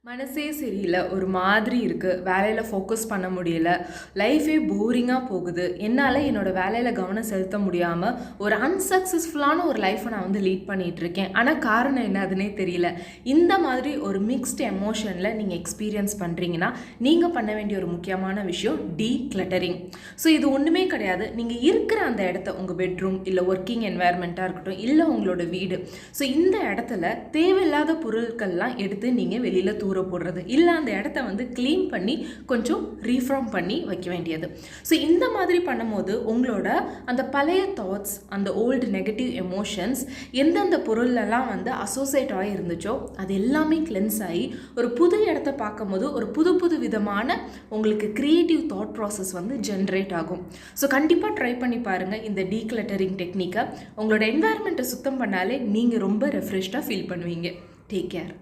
மனசே சரியில்ல. ஒரு மாதிரி இருக்கு. வேலையில ஃபோக்கஸ் பண்ண முடியல. லைஃபே போரிங்கா போகுது. என்னால என்னோட வேலையில கவனம் செலுத்த முடியாம, ஒரு அன்சக்சஸ்ஃபுல்லான ஒரு லைஃப நான் லீட் பண்ணிட்டுருக்கேன். ஆனா காரணம் என்னதுன்னே தெரியல. இந்த மாதிரி ஒரு மிக்ஸ்ட் எமோஷன்ல நீங்க எக்ஸ்பீரியன்ஸ் பண்றீங்கன்னா, நீங்க பண்ண வேண்டிய ஒரு முக்கியமான விஷயம் டீக்ளட்டரிங். இது ஒண்ணுமே கிடையாது. நீங்க இருக்கிற அந்த இடத்த உங்க பெட்ரூம், இல்ல ஒர்க்கிங் என்வாயர்மெண்ட்டா இருக்கட்டும், இல்ல உங்களோட வீடு. இந்த இடத்துல தேவையில்லாத பொருட்கள்லாம் எடுத்து நீங்க வெளியில போடுறது இல்லை அந்த இடத்த க்ளீன் பண்ணி கொஞ்சம் ரீஃபார்ம் பண்ணி வைக்க வேண்டியது. இந்த மாதிரி பண்ணும்போது உங்களோட அந்த பழைய தாட்ஸ், அந்த ஓல்டு நெகட்டிவ் எமோஷன்ஸ் எந்தெந்த பொருளெல்லாம் அசோசியேட் ஆகி இருந்துச்சோ அது எல்லாமே கிளென்ஸ் ஆகி ஒரு புது இடத்த பார்க்கும்போது ஒரு புது புது விதமான உங்களுக்கு கிரியேட்டிவ் தாட் ப்ராசஸ் ஜென்ரேட் ஆகும். கண்டிப்பாக ட்ரை பண்ணி பாருங்கள் இந்த டீக்ளட்டரிங் டெக்னிக்கை. உங்களோட என்வாயர்மெண்ட்டை சுத்தம் பண்ணாலே நீங்கள் ரொம்ப ரெஃப்ரெஷ்டாக ஃபீல் பண்ணுவீங்க. Take care.